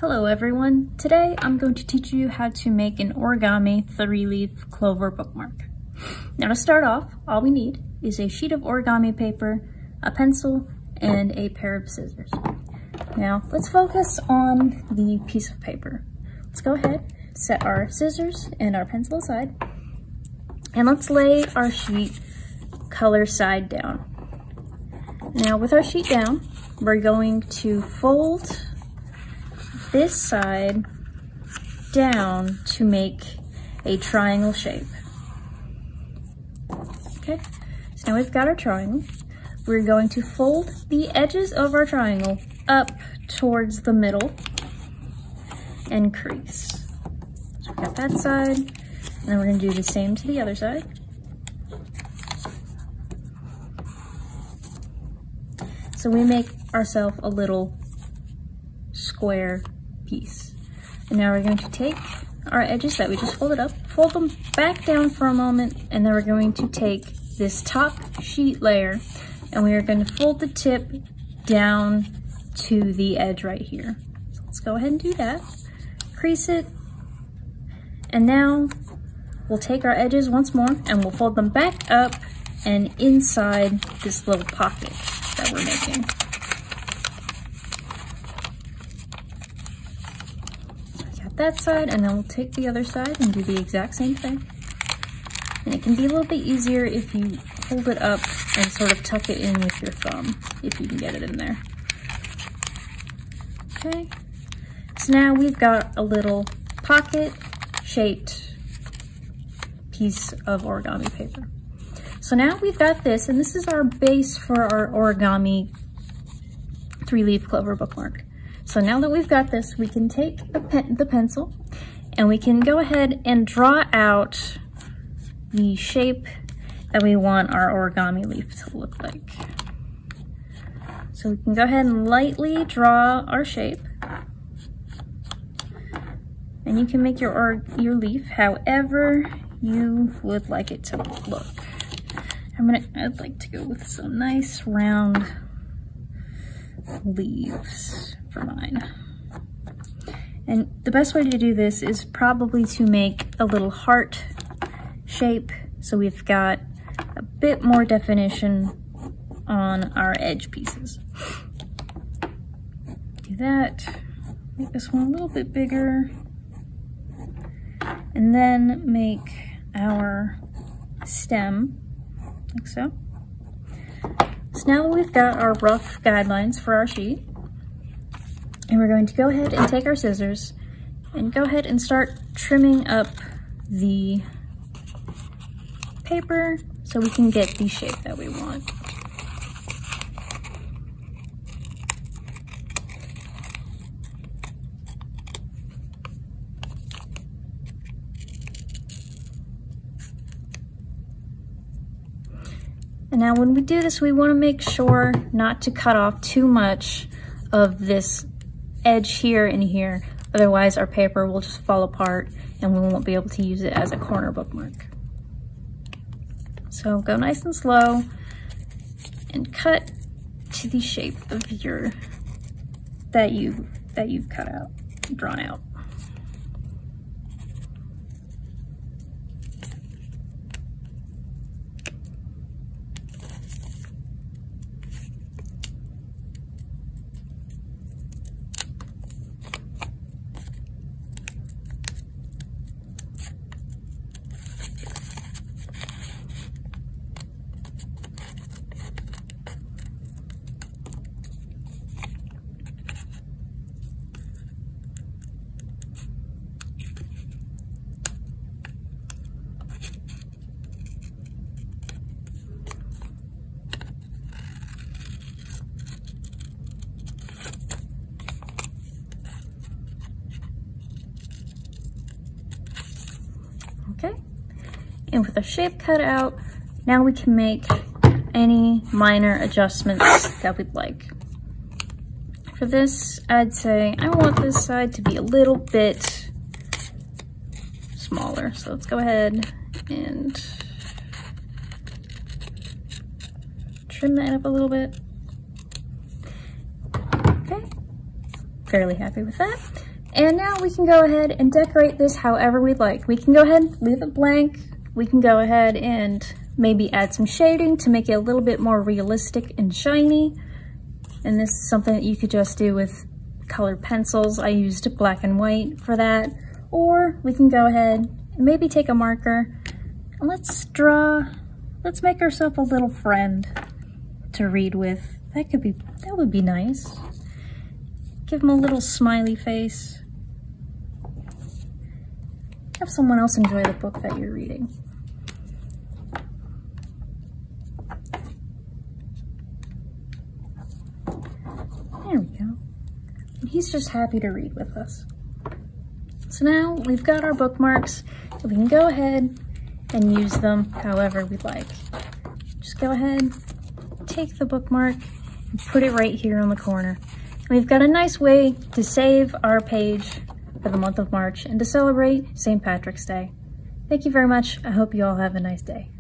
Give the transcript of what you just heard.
Hello everyone, today I'm going to teach you how to make an origami 3-leaf clover bookmark. Now to start off, all we need is a sheet of origami paper, a pencil, and a pair of scissors. Now let's focus on the piece of paper. Let's go ahead, set our scissors and our pencil aside, and let's lay our sheet color side down. Now with our sheet down, we're going to fold this side down to make a triangle shape. Okay, so now we've got our triangle. We're going to fold the edges of our triangle up towards the middle and crease. So we've got that side, and then we're going to do the same to the other side. So we make ourselves a little square piece. And now we're going to take our edges that we just folded up, fold them back down for a moment, and then we're going to take this top sheet layer and we are going to fold the tip down to the edge right here. So let's go ahead and do that. Crease it, and now we'll take our edges once more and we'll fold them back up and inside this little pocket that we're making. That side, and then we'll take the other side and do the exact same thing. And it can be a little bit easier if you hold it up and sort of tuck it in with your thumb, if you can get it in there. Okay, so now we've got a little pocket-shaped piece of origami paper. So now we've got this, and this is our base for our origami 3-leaf clover bookmark. So now that we've got this, we can take the pencil and we can go ahead and draw out the shape that we want our origami leaf to look like. So we can go ahead and lightly draw our shape. And you can make your leaf however you would like it to look. I'd like to go with some nice round leaves for mine. And the best way to do this is probably to make a little heart shape, so we've got a bit more definition on our edge pieces. Do that, make this one a little bit bigger, and then make our stem like so. So now that we've got our rough guidelines for our sheet, and we're going to go ahead and take our scissors and go ahead and start trimming up the paper so we can get the shape that we want. And now when we do this, we want to make sure not to cut off too much of this edge here and here, otherwise our paper will just fall apart and we won't be able to use it as a corner bookmark. So go nice and slow and cut to the shape of your that you've cut out, drawn out. Okay, and with our shape cut out, now we can make any minor adjustments that we'd like. For this, I'd say I want this side to be a little bit smaller. So let's go ahead and trim that up a little bit. Okay, fairly happy with that. And now we can go ahead and decorate this however we'd like. We can go ahead and leave it blank. We can go ahead and maybe add some shading to make it a little bit more realistic and shiny. And this is something that you could just do with colored pencils. I used black and white for that. Or we can go ahead and maybe take a marker and let's make ourselves a little friend to read with. That would be nice. Give him a little smiley face. Have someone else enjoy the book that you're reading. There we go. And he's just happy to read with us. So now we've got our bookmarks, and we can go ahead and use them however we'd like. Just go ahead, take the bookmark, and put it right here on the corner. And we've got a nice way to save our page for the month of March and to celebrate St. Patrick's Day. Thank you very much. I hope you all have a nice day.